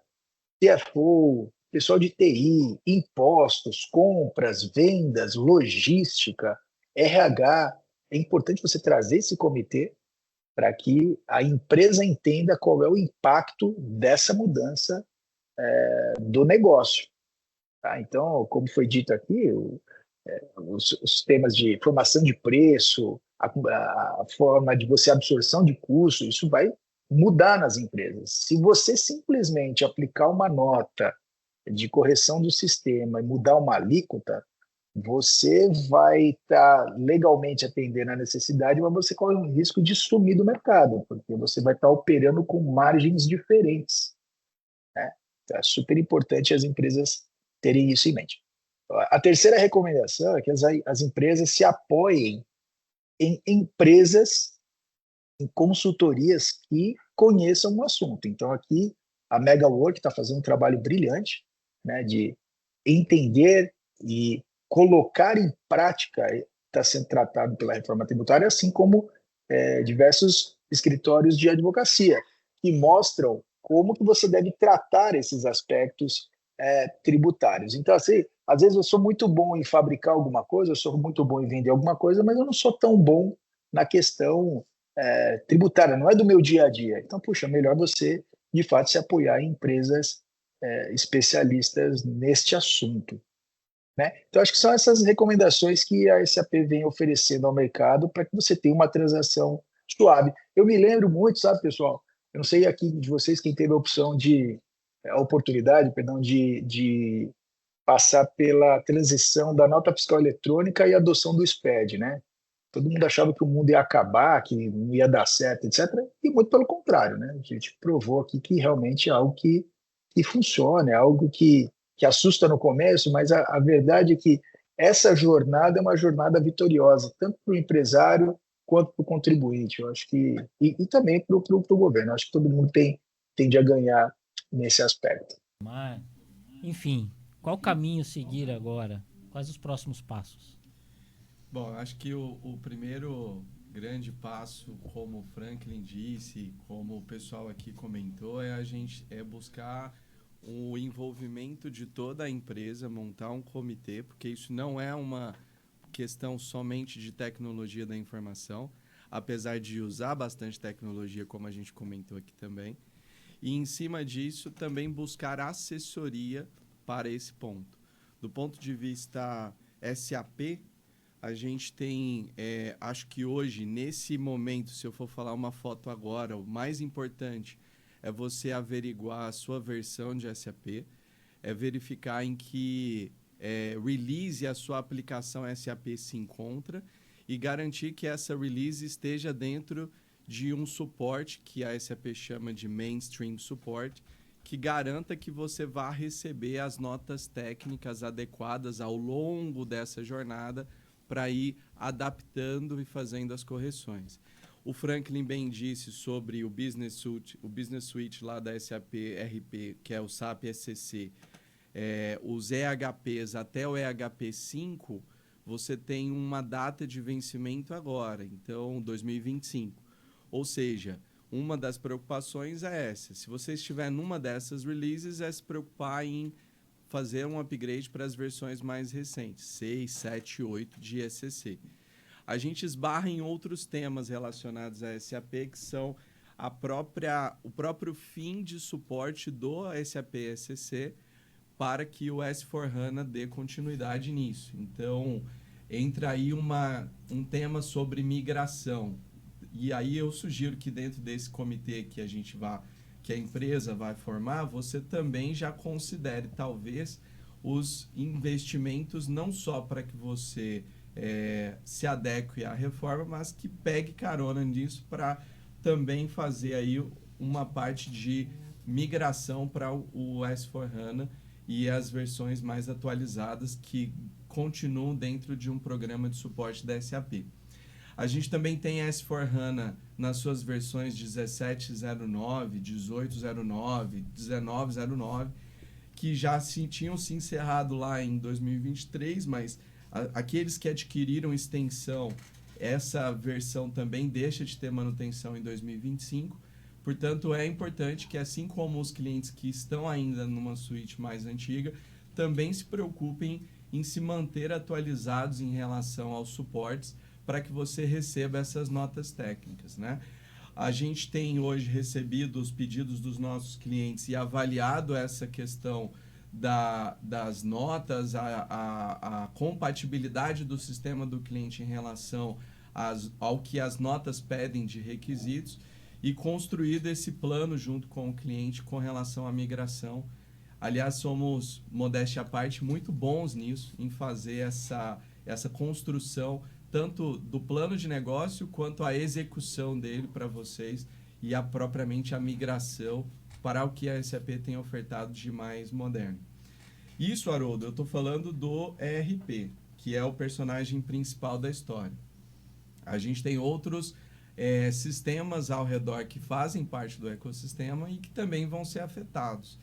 CFO, pessoal de TI, impostos, compras, vendas, logística, RH. É importante você trazer esse comitê para que a empresa entenda qual é o impacto dessa mudança do negócio. Tá? Então, como foi dito aqui, os temas de formação de preço, a forma de você absorção de custo, isso vai mudar nas empresas. Se você simplesmente aplicar uma nota de correção do sistema e mudar uma alíquota, você vai estar legalmente atendendo a necessidade, mas você corre o risco de sumir do mercado, porque você vai estar operando com margens diferentes. Né? Então, é super importante as empresas terem isso em mente. A terceira recomendação é que as empresas se apoiem em empresas, em consultorias que conheçam o assunto. Então, aqui, a MegaWork está fazendo um trabalho brilhante, né, de entender e colocar em prática está sendo tratado pela reforma tributária, assim como diversos escritórios de advocacia, que mostram como que você deve tratar esses aspectos tributários. Então, assim, às vezes eu sou muito bom em fabricar alguma coisa, eu sou muito bom em vender alguma coisa, mas eu não sou tão bom na questão tributária, não é do meu dia a dia. Então, puxa, melhor você, de fato, se apoiar em empresas especialistas neste assunto. Né? Então, acho que são essas recomendações que a SAP vem oferecendo ao mercado para que você tenha uma transação suave. Eu me lembro muito, sabe, pessoal? Eu não sei aqui de vocês quem teve a oportunidade, perdão, de passar pela transição da nota fiscal eletrônica e adoção do SPED, né? Todo mundo achava que o mundo ia acabar, que não ia dar certo, etc. E muito pelo contrário, né? A gente provou aqui que realmente é algo que funciona, é algo que assusta no começo, mas a verdade é que essa jornada é uma jornada vitoriosa, tanto para o empresário quanto para o contribuinte. Eu acho que e também para o governo. Eu acho que todo mundo tende a ganhar nesse aspecto. Mas, enfim, qual caminho seguir agora? Quais os próximos passos? Bom, acho que o primeiro grande passo, como o Franklin disse, como o pessoal aqui comentou, é buscar o envolvimento de toda a empresa, montar um comitê, porque isso não é uma questão somente de tecnologia da informação, apesar de usar bastante tecnologia, como a gente comentou aqui também. E, em cima disso, também buscar assessoria para esse ponto. Do ponto de vista SAP, a gente tem, acho que hoje, nesse momento, se eu for falar uma foto agora, o mais importante é você averiguar a sua versão de SAP, verificar em que release a sua aplicação SAP se encontra e garantir que essa release esteja dentro de um suporte que a SAP chama de Mainstream Support, que garanta que você vá receber as notas técnicas adequadas ao longo dessa jornada para ir adaptando e fazendo as correções. o Franklin bem disse sobre o Business Suite lá da SAP RP, que é o SAP SCC, os EHPs até o EHP 5, você tem uma data de vencimento agora, então 2025. Ou seja, uma das preocupações é essa. Se você estiver numa dessas releases, é se preocupar em fazer um upgrade para as versões mais recentes, 6, 7, 8 de SCC. A gente esbarra em outros temas relacionados a SAP, que são o próprio fim de suporte do SAP SCC para que o S/4HANA dê continuidade nisso. Então, entra aí um tema sobre migração. E aí eu sugiro que dentro desse comitê que a empresa vai formar, você também já considere, talvez, os investimentos não só para que você se adeque à reforma, mas que pegue carona nisso para também fazer aí uma parte de migração para o S/4HANA e as versões mais atualizadas que continuam dentro de um programa de suporte da SAP. A gente também tem a S/4HANA nas suas versões 1709, 1809, 1909, que já tinham se encerrado lá em 2023, mas aqueles que adquiriram extensão, essa versão também deixa de ter manutenção em 2025. Portanto, é importante que, assim como os clientes que estão ainda numa suíte mais antiga, também se preocupem em se manter atualizados em relação aos suportes para que você receba essas notas técnicas, né? A gente tem hoje recebido os pedidos dos nossos clientes e avaliado essa questão das notas, a compatibilidade do sistema do cliente em relação ao que as notas pedem de requisitos e construído esse plano junto com o cliente com relação à migração. Aliás, somos, modéstia à parte, muito bons nisso, em fazer essa construção tanto do plano de negócio quanto a execução dele para vocês e propriamente a migração para o que a SAP tem ofertado de mais moderno. Isso, Haroldo, eu estou falando do ERP, que é o personagem principal da história. A gente tem outros sistemas ao redor que fazem parte do ecossistema e que também vão ser afetados.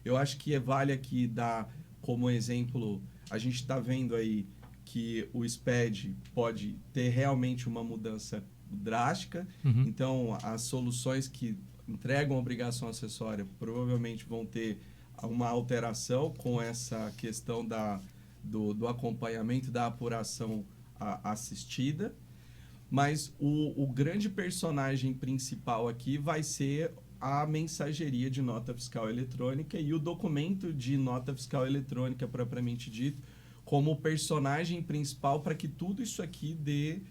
Eu acho que vale aqui dar como exemplo, a gente está vendo aí que o SPED pode ter realmente uma mudança drástica. Uhum. Então, as soluções que entregam obrigação acessória provavelmente vão ter uma alteração com essa questão do acompanhamento, da apuração assistida. Mas o grande personagem principal aqui vai ser a mensageria de nota fiscal eletrônica e o documento de nota fiscal eletrônica propriamente dito, como personagem principal para que tudo isso aqui dê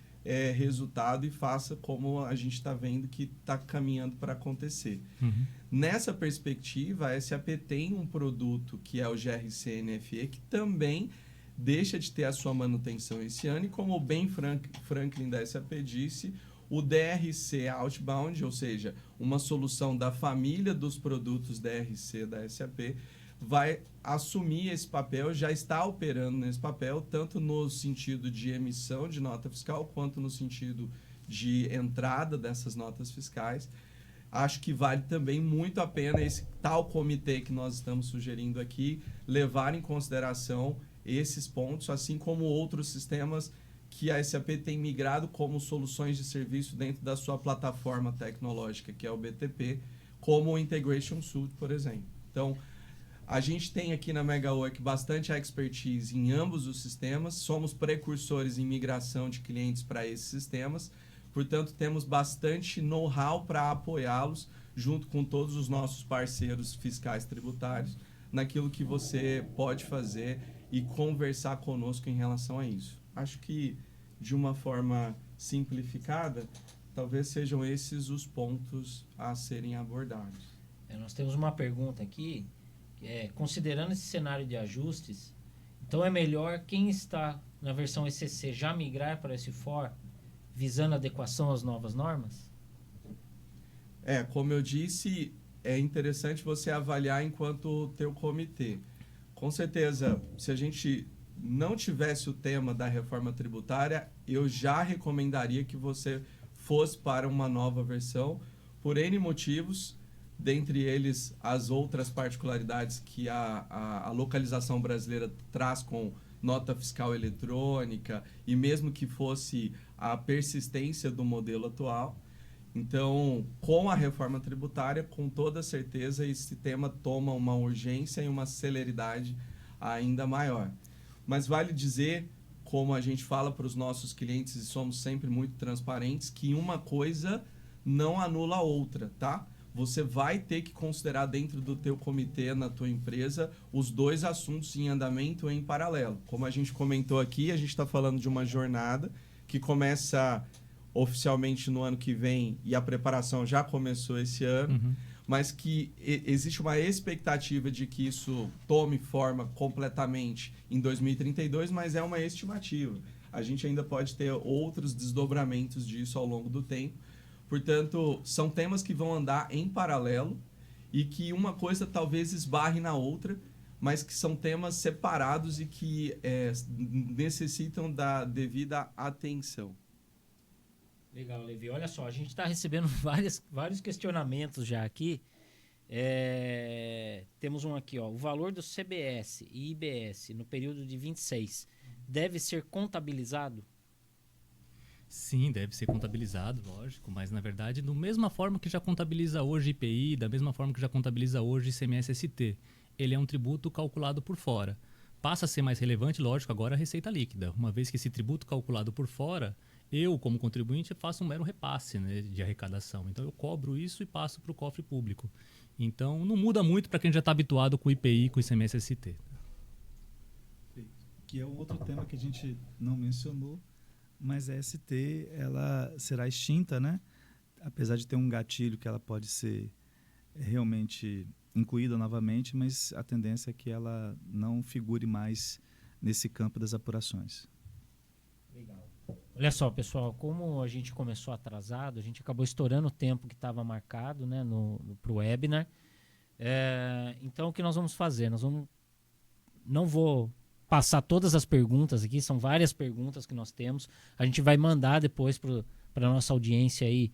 resultado e faça como a gente está vendo que está caminhando para acontecer. Uhum. Nessa perspectiva, a SAP tem um produto que é o GRC NFE, que também deixa de ter a sua manutenção esse ano, e como o Ben Franklin da SAP disse, o DRC Outbound, ou seja, uma solução da família dos produtos DRC da SAP, vai assumir esse papel, já está operando nesse papel, tanto no sentido de emissão de nota fiscal, quanto no sentido de entrada dessas notas fiscais. Acho que vale também muito a pena esse tal comitê que nós estamos sugerindo aqui, levar em consideração esses pontos, assim como outros sistemas que a SAP tem migrado como soluções de serviço dentro da sua plataforma tecnológica, que é o BTP, como o Integration Suite, por exemplo. Então, a gente tem aqui na MegaWork bastante expertise em ambos os sistemas, somos precursores em migração de clientes para esses sistemas, portanto, temos bastante know-how para apoiá-los, junto com todos os nossos parceiros fiscais tributários, naquilo que você pode fazer e conversar conosco em relação a isso. Acho que, de uma forma simplificada, talvez sejam esses os pontos a serem abordados. Nós temos uma pergunta aqui, considerando esse cenário de ajustes, então é melhor quem está na versão ECC já migrar para S/4, visando adequação às novas normas? Como eu disse, é interessante você avaliar enquanto teu comitê. Com certeza, se a gente não tivesse o tema da reforma tributária, eu já recomendaria que você fosse para uma nova versão, por N motivos, dentre eles as outras particularidades que a localização brasileira traz com nota fiscal eletrônica e mesmo que fosse a persistência do modelo atual. Então, com a reforma tributária, com toda certeza, esse tema toma uma urgência e uma celeridade ainda maior. Mas vale dizer, como a gente fala para os nossos clientes e somos sempre muito transparentes, que uma coisa não anula a outra, tá? Você vai ter que considerar dentro do teu comitê, na tua empresa, os dois assuntos em andamento em paralelo. Como a gente comentou aqui, a gente está falando de uma jornada que começa oficialmente no ano que vem e a preparação já começou esse ano, mas que existe uma expectativa de que isso tome forma completamente em 2032, mas é uma estimativa. A gente ainda pode ter outros desdobramentos disso ao longo do tempo. Portanto, são temas que vão andar em paralelo e que uma coisa talvez esbarre na outra, mas que são temas separados e que necessitam da devida atenção. Legal, Levi. Olha só, a gente está recebendo vários questionamentos já aqui. Temos um aqui, ó. O valor do CBS e IBS no período de 26 deve ser contabilizado? Sim, deve ser contabilizado, lógico, mas na verdade, da mesma forma que já contabiliza hoje IPI, da mesma forma que já contabiliza hoje ICMS-ST, ele é um tributo calculado por fora. Passa a ser mais relevante, lógico, agora a receita líquida, uma vez que esse tributo calculado por fora, eu, como contribuinte, faço um mero repasse, né, de arrecadação. Então, eu cobro isso e passo para o cofre público. Então, não muda muito para quem já está habituado com o IPI e com o ICMS-ST. Que é um outro tema que a gente não mencionou, mas a ST ela será extinta, né? Apesar de ter um gatilho que ela pode ser realmente incluída novamente, mas a tendência é que ela não figure mais nesse campo das apurações. Legal. Olha só, pessoal, como a gente começou atrasado, a gente acabou estourando o tempo que estava marcado, né, para o webinar. Então, o que nós vamos fazer? Não vou passar todas as perguntas aqui, são várias perguntas que nós temos. A gente vai mandar depois para a nossa audiência aí,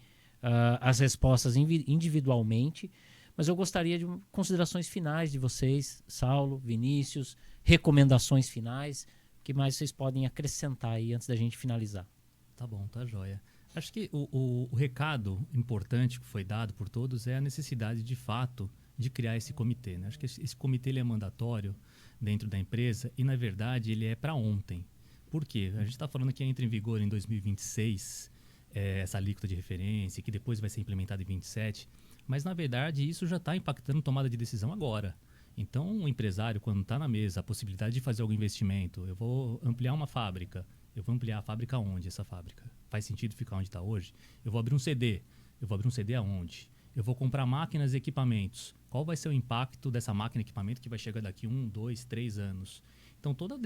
as respostas individualmente, mas eu gostaria de considerações finais de vocês, Saulo, Vinícius, recomendações finais, o que mais vocês podem acrescentar aí antes da gente finalizar? Tá bom, tá joia. Acho que o recado importante que foi dado por todos é a necessidade, de fato, de criar esse comitê, né? Acho que esse comitê ele é mandatório dentro da empresa e, na verdade, ele é para ontem. Por quê? A gente está falando que entra em vigor em 2026 essa alíquota de referência, que depois vai ser implementada em 27, mas, na verdade, isso já está impactando tomada de decisão agora. Então, o empresário, quando está na mesa, a possibilidade de fazer algum investimento, eu vou ampliar uma fábrica, eu vou ampliar a fábrica onde essa fábrica? Faz sentido ficar onde está hoje? Eu vou abrir um CD, eu vou abrir um CD aonde? Eu vou comprar máquinas e equipamentos. Qual vai ser o impacto dessa máquina e equipamento que vai chegar daqui 1, 2, 3 anos? Então, toda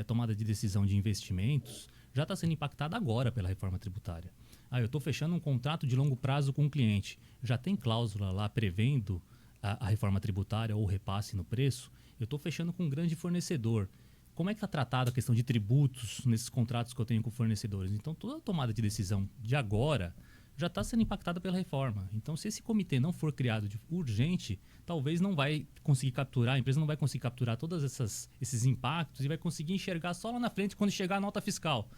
tomada de decisão de investimentos já está sendo impactada agora pela reforma tributária. Eu estou fechando um contrato de longo prazo com o cliente. Já tem cláusula lá prevendo a reforma tributária ou repasse no preço? Eu estou fechando com um grande fornecedor. Como é que está tratada a questão de tributos nesses contratos que eu tenho com fornecedores? Então, toda a tomada de decisão de agora já está sendo impactada pela reforma. Então, se esse comitê não for criado de urgente, talvez não vai conseguir capturar, a empresa não vai conseguir capturar todos esses impactos e vai conseguir enxergar só lá na frente quando chegar a nota fiscal.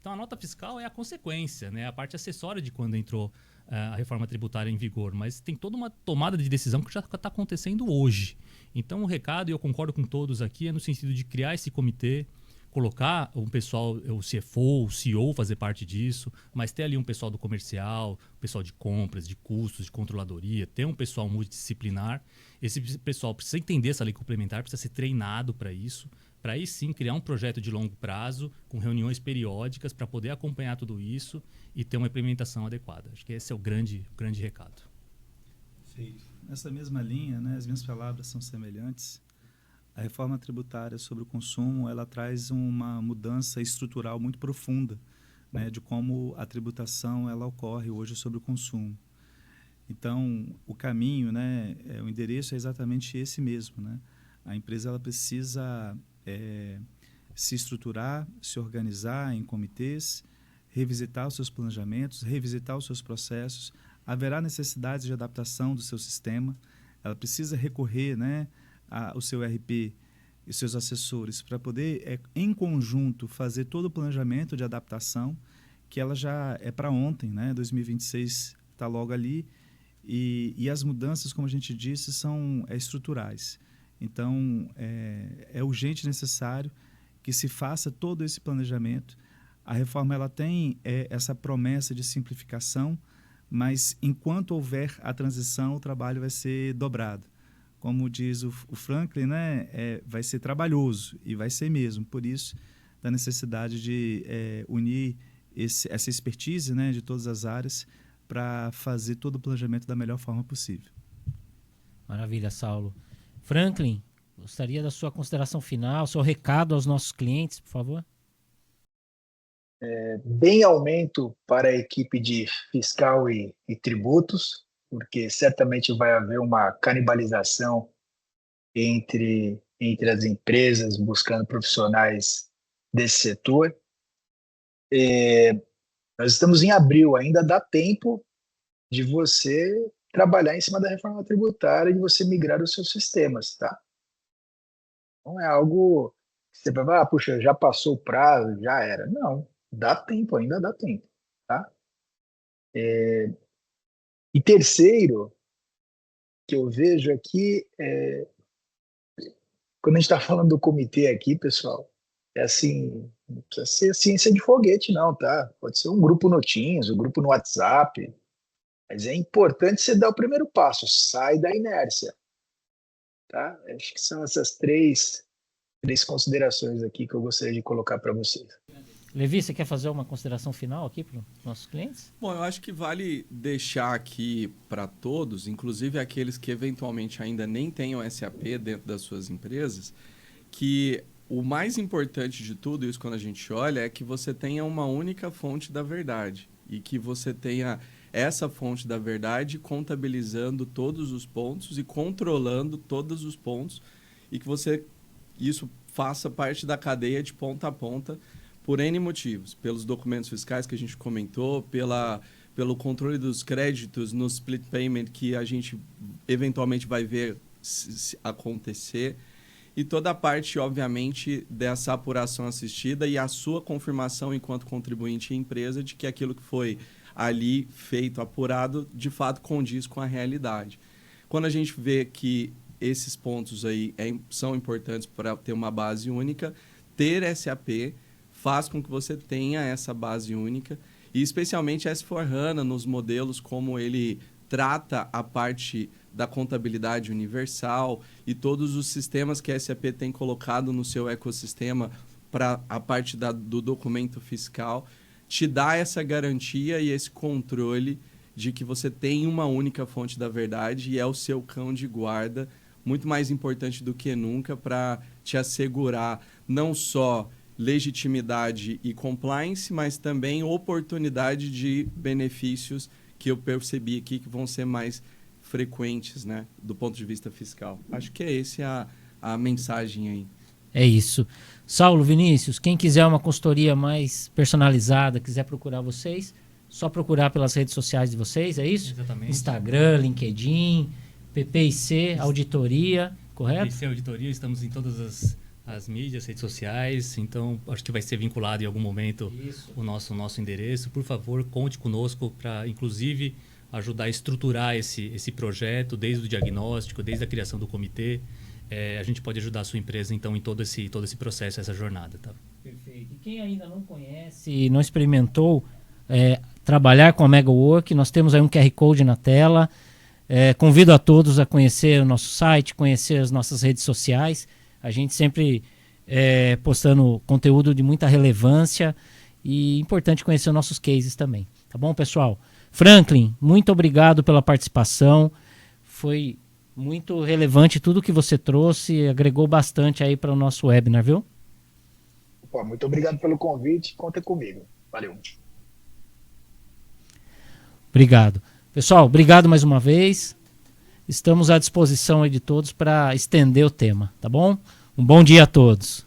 Então, a nota fiscal é a consequência, né? A parte acessória de quando entrou a reforma tributária em vigor, mas tem toda uma tomada de decisão que já está acontecendo hoje. Então, o recado, e eu concordo com todos aqui, é no sentido de criar esse comitê, colocar um pessoal, o CFO, o CEO fazer parte disso, mas ter ali um pessoal do comercial, pessoal de compras, de custos, de controladoria, ter um pessoal multidisciplinar. Esse pessoal precisa entender essa lei complementar, precisa ser treinado para isso, para aí sim criar um projeto de longo prazo, com reuniões periódicas, para poder acompanhar tudo isso e ter uma implementação adequada. Acho que esse é o grande recado. Perfeito. Nessa mesma linha, né, as minhas palavras são semelhantes. A reforma tributária sobre o consumo, ela traz uma mudança estrutural muito profunda, né, de como a tributação ela ocorre hoje sobre o consumo. Então, o caminho, né, o endereço é exatamente esse mesmo, né? A empresa ela precisa se estruturar, se organizar em comitês, revisitar os seus planejamentos, revisitar os seus processos. Haverá necessidades de adaptação do seu sistema. Ela precisa recorrer, né, ao seu ERP e seus assessores para poder, em conjunto, fazer todo o planejamento de adaptação, que ela já é para ontem, né? 2026 está logo ali, e as mudanças, como a gente disse, são estruturais. Então, é urgente e necessário que se faça todo esse planejamento. A reforma ela tem essa promessa de simplificação, mas enquanto houver a transição, o trabalho vai ser dobrado. Como diz o Franklin, né, vai ser trabalhoso, e vai ser mesmo. Por isso, da necessidade de unir essa expertise, né, de todas as áreas para fazer todo o planejamento da melhor forma possível. Maravilha, Saulo. Franklin, gostaria da sua consideração final, seu recado aos nossos clientes, por favor. Bem aumento para a equipe de fiscal e tributos, porque certamente vai haver uma canibalização entre as empresas buscando profissionais desse setor. Nós estamos em abril, ainda dá tempo de você trabalhar em cima da reforma tributária e de você migrar os seus sistemas, tá? Não é algo que você vai falar, puxa, já passou o prazo, já era. Não, dá tempo, ainda dá tempo, tá? E terceiro, que eu vejo aqui, quando a gente está falando do comitê aqui, pessoal, é assim, não precisa ser ciência de foguete, não, tá? Pode ser um grupo no Teams, um grupo no WhatsApp, mas é importante você dar o primeiro passo, sai da inércia, tá? Acho que são essas três considerações aqui que eu gostaria de colocar para vocês. Levi, você quer fazer uma consideração final aqui para os nossos clientes? Bom, eu acho que vale deixar aqui para todos, inclusive aqueles que eventualmente ainda nem tenham SAP dentro das suas empresas, que o mais importante de tudo isso quando a gente olha é que você tenha uma única fonte da verdade e que você tenha essa fonte da verdade contabilizando todos os pontos e controlando todos os pontos e que isso faça parte da cadeia de ponta a ponta por N motivos, pelos documentos fiscais que a gente comentou, pelo controle dos créditos no split payment que a gente eventualmente vai ver acontecer, e toda a parte, obviamente, dessa apuração assistida e a sua confirmação enquanto contribuinte e empresa de que aquilo que foi ali feito, apurado, de fato condiz com a realidade. Quando a gente vê que esses pontos aí são importantes para ter uma base única, ter SAP faz com que você tenha essa base única, e especialmente S/4HANA nos modelos, como ele trata a parte da contabilidade universal e todos os sistemas que a SAP tem colocado no seu ecossistema para a parte do documento fiscal, te dá essa garantia e esse controle de que você tem uma única fonte da verdade e é o seu cão de guarda, muito mais importante do que nunca, para te assegurar não só legitimidade e compliance, mas também oportunidade de benefícios que eu percebi aqui que vão ser mais frequentes, né, do ponto de vista fiscal. Acho que é essa a mensagem aí. É isso. Saulo, Vinícius, quem quiser uma consultoria mais personalizada, quiser procurar vocês, só procurar pelas redes sociais de vocês, é isso? Exatamente. Instagram, LinkedIn, PPIC, auditoria, correto? PPIC Auditoria, estamos em todas as mídias, redes sociais, então acho que vai ser vinculado em algum momento o nosso endereço. Por favor, conte conosco para, inclusive, ajudar a estruturar esse projeto, desde o diagnóstico, desde a criação do comitê. A gente pode ajudar a sua empresa, então, em todo esse processo, essa jornada. Tá? Perfeito. E quem ainda não conhece e não experimentou trabalhar com a MegaWork, nós temos aí um QR Code na tela. Convido a todos a conhecer o nosso site, conhecer as nossas redes sociais. A gente sempre postando conteúdo de muita relevância e importante conhecer os nossos cases também. Tá bom, pessoal? Franklin, muito obrigado pela participação. Foi muito relevante tudo que você trouxe, agregou bastante aí para o nosso webinar, viu? Pô, muito obrigado pelo convite, conta comigo. Valeu. Obrigado. Pessoal, obrigado mais uma vez. Estamos à disposição aí de todos para estender o tema, tá bom? Um bom dia a todos.